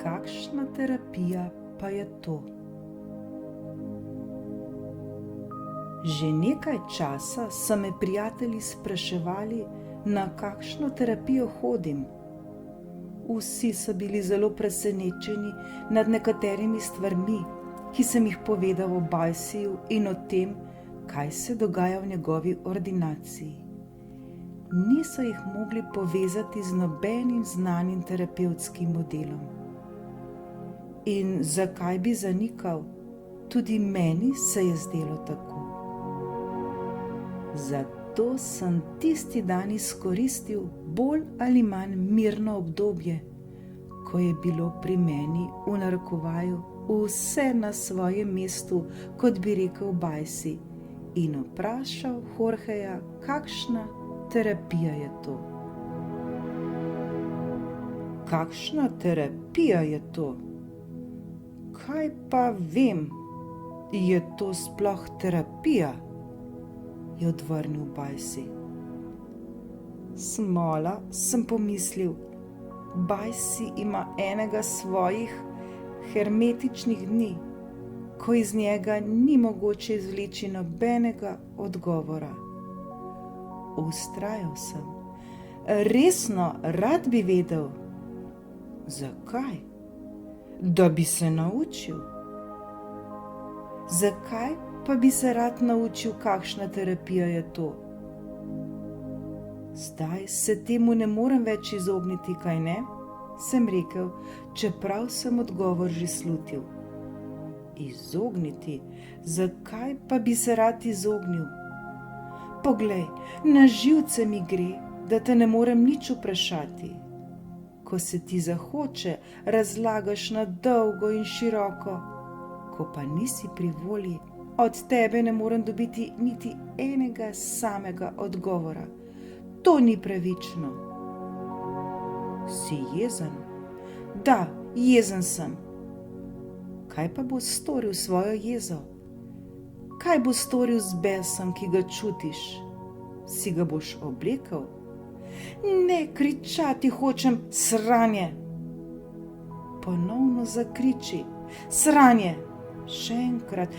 kakšna terapija pa je to? Že nekaj časa so me prijatelji spraševali, na kakšno terapijo hodim. Vsi so bili zelo presenečeni nad nekaterimi stvarmi, ki sem jih povedal o Bajsiju in o tem, kaj se dogaja v njegovi ordinaciji. Niso jih mogli povezati z nobenim znanim terapevtskim modelom. In zakaj bi zanikal? Tudi meni se je zdelo tako. Zato sem tisti dan izkoristil bolj ali manj mirno obdobje, ko je bilo pri meni v narekovaju vse na svojem mestu, kot bi rekel Bajsi, in vprašal Jorgeja, kakšna terapija je to. Kakšna terapija je to? Kaj pa vem, je to sploh terapija? Je odvrnil Bajsi. Smola, sem pomislil. Bajsi ima enega svojih hermetičnih dni, ko iz njega ni mogoče izvleči nobenega odgovora. Vztrajal sem. Resno, rad bi vedel. Zakaj? Da bi se naučil. Zakaj pa bi se rad naučil, kakšna terapija je to? Zdaj se temu ne morem več izogniti, kaj ne? Sem rekel, čeprav sem odgovor že slutil. Izogniti? Zakaj pa bi se rad izognil? Poglej, na živce mi gre, da te ne morem nič vprašati. Ko se ti zahoče, razlagaš na dolgo in široko. Ko pa nisi pri volji, od tebe ne morem dobiti niti enega samega odgovora. To ni pravično. Si jezen? Da, jezen sem. Kaj pa bo storil svojo jezo? Kaj bo storil z besom, ki ga čutiš? Si ga boš oblekel? Ne, kričati hočem, sranje. Ponovno zakriči, sranje. Še enkrat,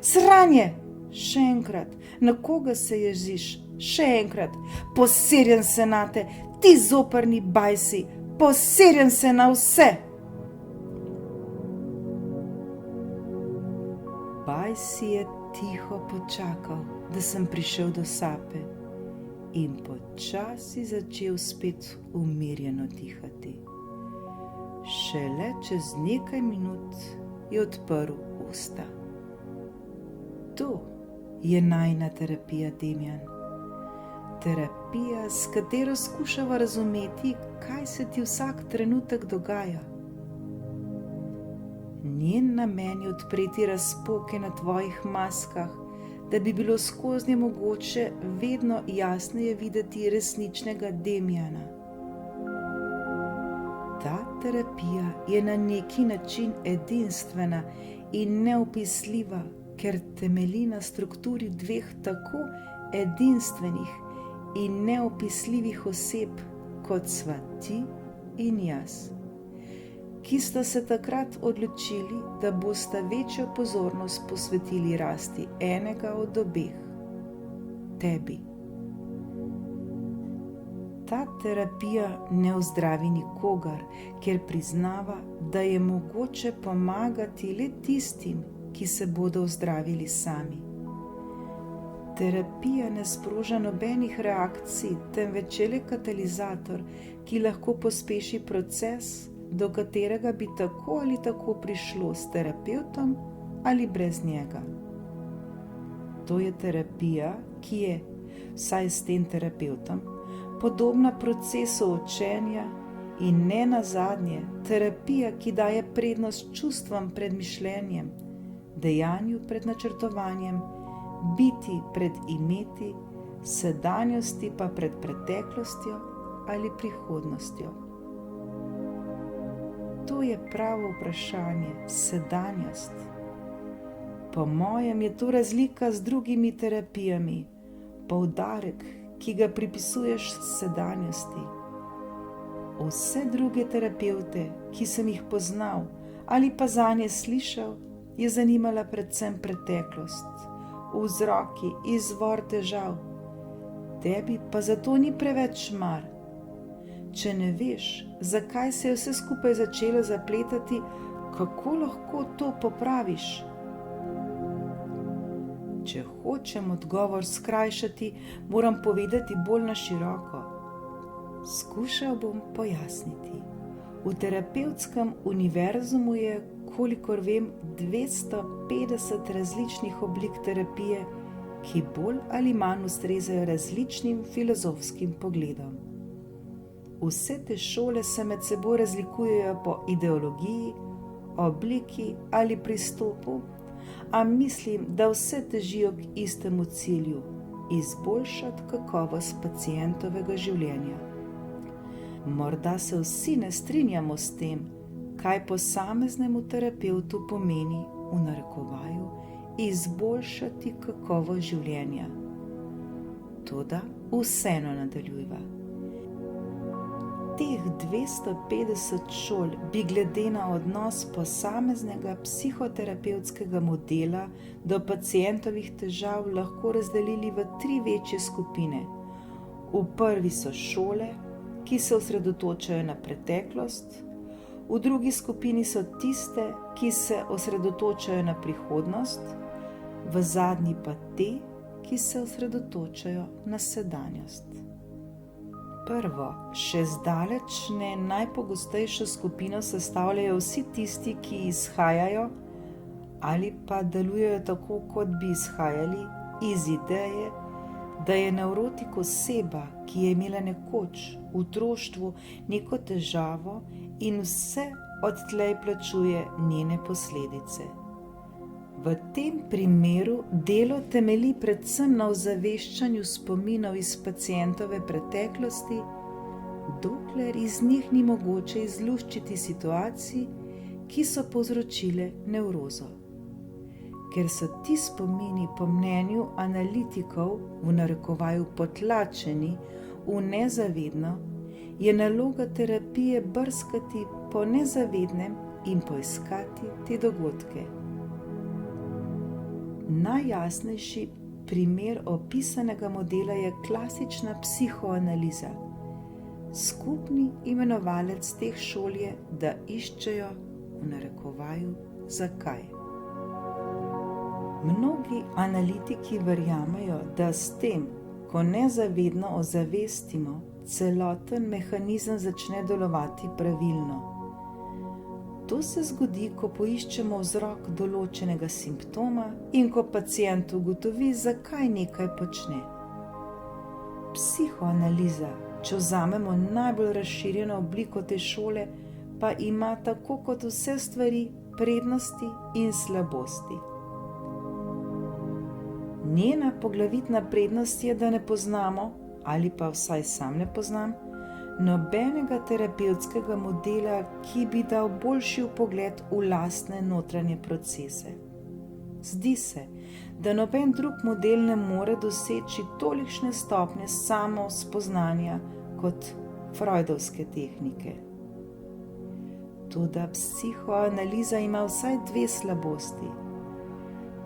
sranje. Še enkrat, na koga se jeziš? Še enkrat, poserjen se nate, ti zoprni Bajsi, poserjen se na vse. Bajsi je tiho počakal, da sem prišel do sape in počasi začel spet umirjeno dihati. Šele čez nekaj minut je odprl usta. To je najina terapija, Damjan. Terapija, s katero skušava razumeti, kaj se ti vsak trenutek dogaja. Njen namen je odpreti razpoke na tvojih maskah, da bi bilo skoznje mogoče vedno jasneje videti resničnega Damjana. Ta terapija je na neki način edinstvena in neopisljiva, ker temelji na strukturi dveh tako edinstvenih in neopisljivih oseb, kot sva ti in jaz, ki sta se takrat odločili, da bosta večjo pozornost posvetili rasti enega od obeh, tebi. Ta terapija ne ozdravi nikogar, ker priznava, da je mogoče pomagati le tistim, ki se bodo ozdravili sami. Terapija ne sproža nobenih reakcij, temveč je le katalizator, ki lahko pospeši proces, do katerega bi tako ali tako prišlo s terapevtom ali brez njega. To je terapija, ki je, vsaj s tem terapevtom, podobna procesu učenja in ne nazadnje terapija, ki daje prednost čustvom pred mišljenjem, dejanju pred načrtovanjem, biti pred imeti, sedanjosti pa pred preteklostjo ali prihodnostjo. To je pravo vprašanje, sedanjost. Po mojem je to razlika z drugimi terapijami, poudarek, ki ga pripisuješ sedanjosti. Vse druge terapevte, ki sem jih poznal ali pa zanje slišal, je zanimala predvsem preteklost, vzroki, izvor težav. Tebi pa zato ni preveč mar. Če ne veš, zakaj se je vse skupaj začelo zapletati, kako lahko to popraviš? Če hočem odgovor skrajšati, moram povedati bolj na široko. Skušal bom pojasniti. V terapevtskem univerzumu je, kolikor vem, 250 različnih oblik terapije, ki bolj ali manj ustrezajo različnim filozofskim pogledom. Vse te šole se med seboj razlikujejo po ideologiji, obliki ali pristopu, a mislim, da vse težijo k istemu cilju – izboljšati kakovost pacientovega življenja. Morda se vsi ne strinjamo s tem, kaj posameznemu terapevtu pomeni, v narekovaju, izboljšati kakovost življenja. Toda vseeno nadaljujva. Teh 250 šol bi glede na odnos posameznega psihoterapevtskega modela do pacientovih težav lahko razdelili v 3 večje skupine. V prvi so šole, ki se osredotočajo na preteklost, v drugi skupini so tiste, ki se osredotočajo na prihodnost, v zadnji pa te, ki se osredotočajo na sedanjost. Prvo, še zdaleč ne najpogostejšo skupino sestavljajo vsi tisti, ki izhajajo ali pa delujejo tako, kot bi izhajali iz ideje, da je nevrotik oseba, ki je imela nekoč v otroštvu neko težavo in vse odtlej plačuje njene posledice. V tem primeru delo temelji predvsem na ozaveščanju spominov iz pacientove preteklosti, dokler iz njih ni mogoče izluščiti situacij, ki so povzročile nevrozo. Ker so ti spomini po mnenju analitikov v narekovaju potlačeni v nezavedno, je naloga terapije brskati po nezavednem in poiskati te dogodke. Najjasnejši primer opisanega modela je klasična psihoanaliza. Skupni imenovalec teh šol je, da iščejo, v narekovaju, zakaj. Mnogi analitiki verjamejo, da s tem, ko nezavedno ozavestimo, celoten mehanizem začne delovati pravilno. To se zgodi, ko poiščemo vzrok določenega simptoma in ko pacient ugotovi, zakaj nekaj počne. Psihoanaliza, če vzamemo najbolj razširjeno obliko te šole, pa ima tako kot vse stvari prednosti in slabosti. Njena poglavitna prednost je, da ne poznamo, ali pa vsaj sam ne poznam, nobenega terapevtskega modela, ki bi dal boljši vpogled v lastne notranje procese. Zdi se, da noben drug model ne more doseči tolikšne stopnje samospoznanja kot freudovske tehnike. Toda psihoanaliza ima vsaj 2 slabosti.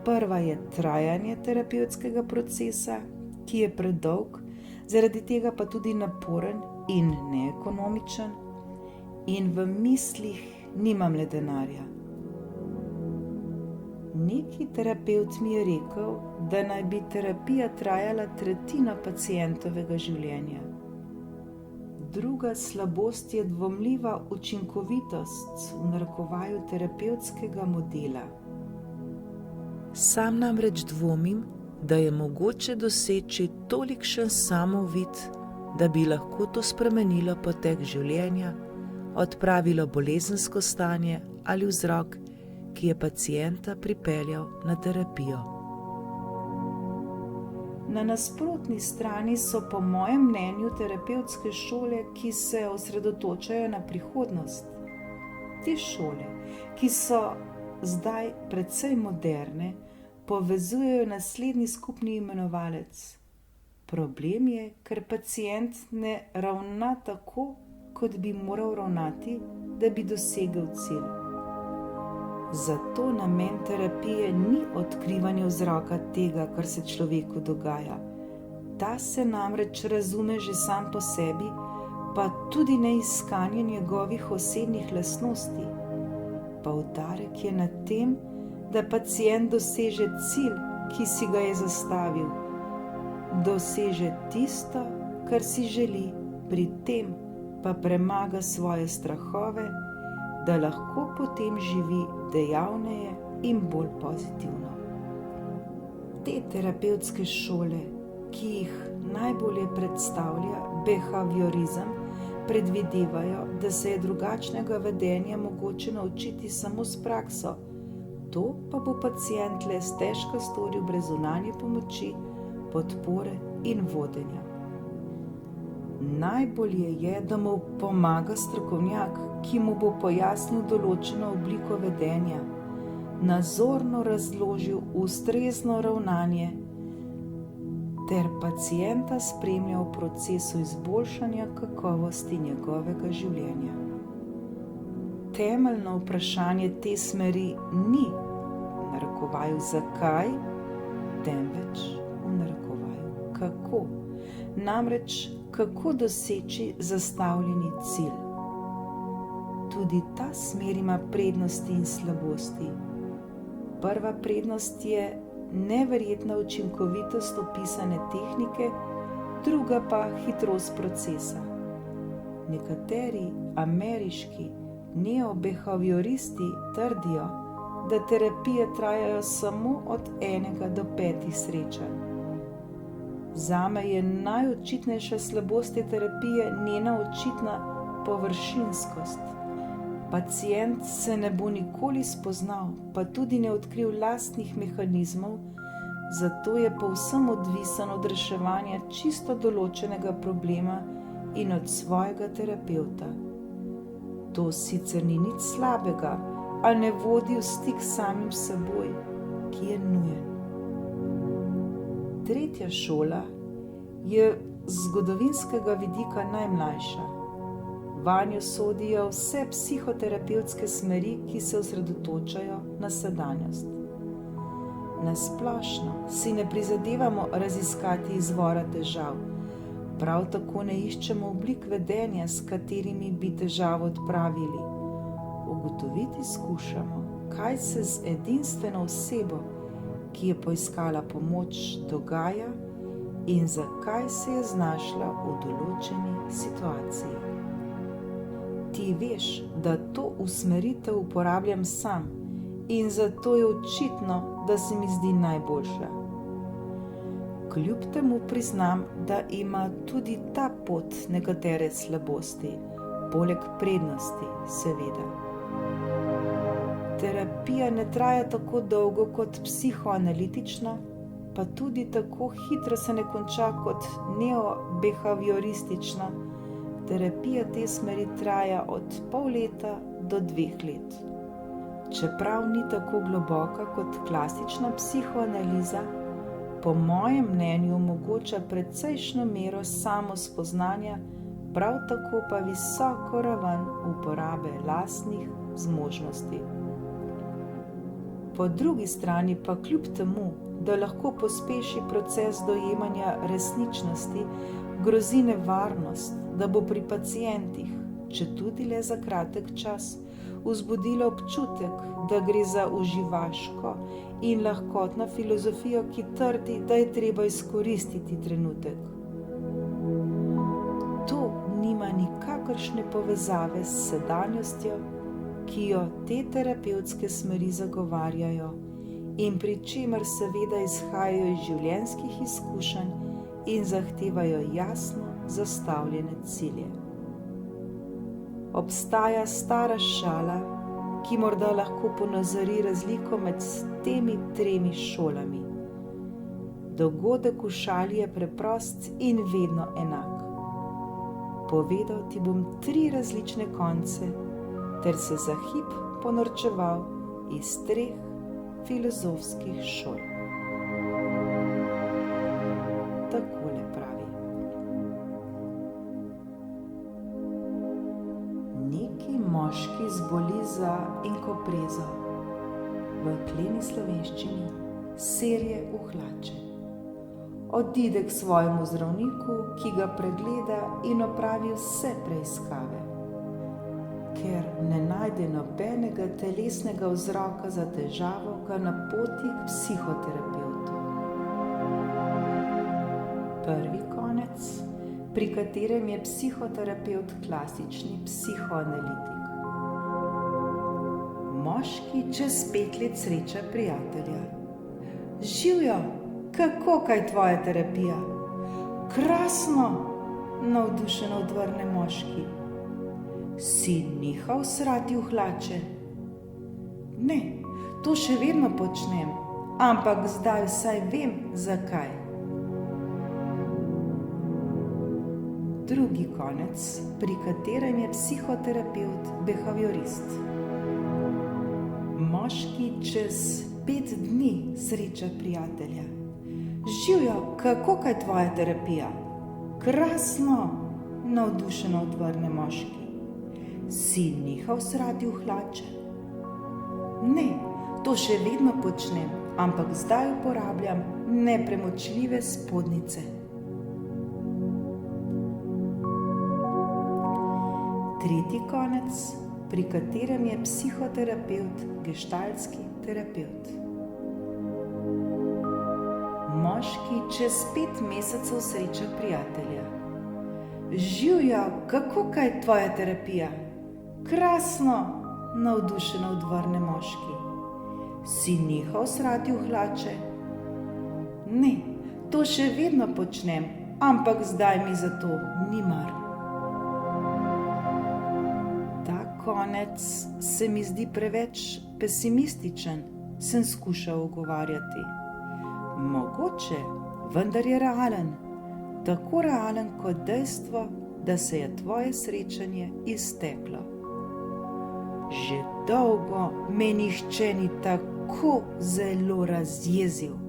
Prva je trajanje terapevtskega procesa, ki je predolg, zaradi tega pa tudi naporen in neekonomičen, in v mislih nimam le denarja. Neki terapevt mi je rekel, da naj bi terapija trajala 1/3 pacientovega življenja. Druga slabost je dvomljiva učinkovitost, v narekovaju, terapevtskega modela. Sam namreč dvomim, da je mogoče doseči tolikšen samouvid, da bi lahko to spremenilo potek življenja, odpravilo bolezensko stanje ali vzrok, ki je pacienta pripeljal na terapijo. Na nasprotni strani so po mojem mnenju terapevtske šole, ki se osredotočajo na prihodnost. Te šole, ki so zdaj precej moderne, povezujejo naslednji skupni imenovalec. Problem je, ker pacient ne ravna tako, kot bi moral ravnati, da bi dosegel cilj. Zato namen terapije ni odkrivanje vzroka tega, kar se človeku dogaja. Ta se namreč razume že sam po sebi, pa tudi ne iskanje njegovih osebnih lastnosti. Poudarek je na tem, da pacient doseže cilj, ki si ga je zastavil. Doseže tisto, kar si želi, pri tem pa premaga svoje strahove, da lahko potem živi dejavneje in bolj pozitivno. Te terapevtske šole, ki jih najbolje predstavlja behaviorizem, predvidevajo, da se je drugačnega vedenja mogoče naučiti samo s prakso. To pa bo pacient le stežka storil brez zunanje pomoči, podpore in vodenja. Najbolje je, da mu pomaga strokovnjak, ki mu bo pojasnil določeno obliko vedenja, nazorno razložil ustrezno ravnanje ter pacienta spremljal v procesu izboljšanja kakovosti njegovega življenja. Temeljno vprašanje te smeri ni v narekovaju zakaj, temveč v narekovaju kako. Namreč, kako doseči zastavljeni cilj. Tudi ta smer ima prednosti in slabosti. Prva prednost je neverjetna učinkovitost opisane tehnike, druga pa hitrost procesa. Nekateri ameriški neobehavioristi trdijo, da terapije trajajo samo od 1 do 5 srečanj. Zame je najočitnejša slabost te terapije njena očitna površinskost. Pacient se ne bo nikoli spoznal, pa tudi ne odkril lastnih mehanizmov, zato je povsem odvisen od reševanja čisto določenega problema in od svojega terapevta. To sicer ni nič slabega, a ne vodi v stik s samim seboj, ki je nujen. Tretja šola je z zgodovinskega vidika najmlajša. Vanjo sodijo vse psihoterapevtske smeri, ki se osredotočajo na sedanjost. Na splošno si ne prizadevamo raziskati izvora težav, prav tako ne iščemo oblik vedenja, s katerimi bi težavo odpravili. Ugotoviti skušamo, kaj se z edinstveno osebo, ki je poiskala pomoč, dogaja in zakaj se je znašla v določeni situaciji. Ti veš, da to usmeritev uporabljam sam in zato je očitno, da se mi zdi najboljša. Kljub temu priznam, da ima tudi ta pot nekatere slabosti, poleg prednosti, seveda. Terapija ne traja tako dolgo kot psihoanalitična, pa tudi tako hitro se ne konča kot neobehavioristična. Terapija te smeri traja od pol leta do 2 let. Čeprav ni tako globoka kot klasična psihoanaliza, po mojem mnenju omogoča precejšnjo mero samospoznanja, prav tako pa visoko raven uporabe lastnih zmožnosti. Po drugi strani pa kljub temu, da lahko pospeši proces dojemanja resničnosti, grozi nevarnost, da bo pri pacientih, četudi le za kratek čas, vzbudila občutek, da gre za uživaško in lahkotno filozofijo, ki trdi, da je treba izkoristiti trenutek. To nima nikakršne povezave s sedanjostjo, ki jo te terapevtske smeri zagovarjajo in pri čemer seveda izhajajo iz življenjskih izkušenj in zahtevajo jasno zastavljene cilje. Obstaja stara šala, ki morda lahko ponazori razliko med temi 3 šolami. Dogodek v šali je preprost in vedno enak. Povedal ti bom 3 različne konce, ter se za hip ponorčeval iz 3 filozofskih šol. Takole pravi. Moški zboli za enkoprezo, v kleni slovenščini serje v hlače. Odide k svojemu zdravniku, ki ga pregleda in opravi vse preiskave. Ker ne najde nobenega telesnega vzroka za težavo, ga napoti k psihoterapevtu. Prvi konec, pri katerem je psihoterapevt klasični psihoanalitik. Moški čez 5 let sreča prijatelja. Živjo, kako kaj tvoja terapija? Krasno, navdušeno odvrne moški. Si nehal srati v hlače? Ne, to še vedno počnem, ampak zdaj vsaj vem, zakaj. Drugi konec, pri katerem je psihoterapevt behaviorist. Moški čez 5 dni sreča prijatelja. Živjo, kako kaj tvoja terapija? Krasno, navdušeno odvrne moški. Si nehal srati v hlače? Ne, to še vedno počnem, ampak zdaj uporabljam nepremočljive spodnjice. Tretji konec, pri katerem je psihoterapevt geštaltski terapevt. Moški čez 5 mesecev sreča prijatelja. Živjo, kako kaj tvoja terapija? Krasno, navdušeno odvrne moški. Si nehal srati v hlače? Ne, to še vedno počnem, ampak zdaj mi za to ni mar. Ta konec se mi zdi preveč pesimističen, sem skušal ugovarjati. Mogoče, vendar je realen, tako realen kot dejstvo, da se je tvoje srečanje izteklo. Že dolgo me nihče ni tako zelo razjezil.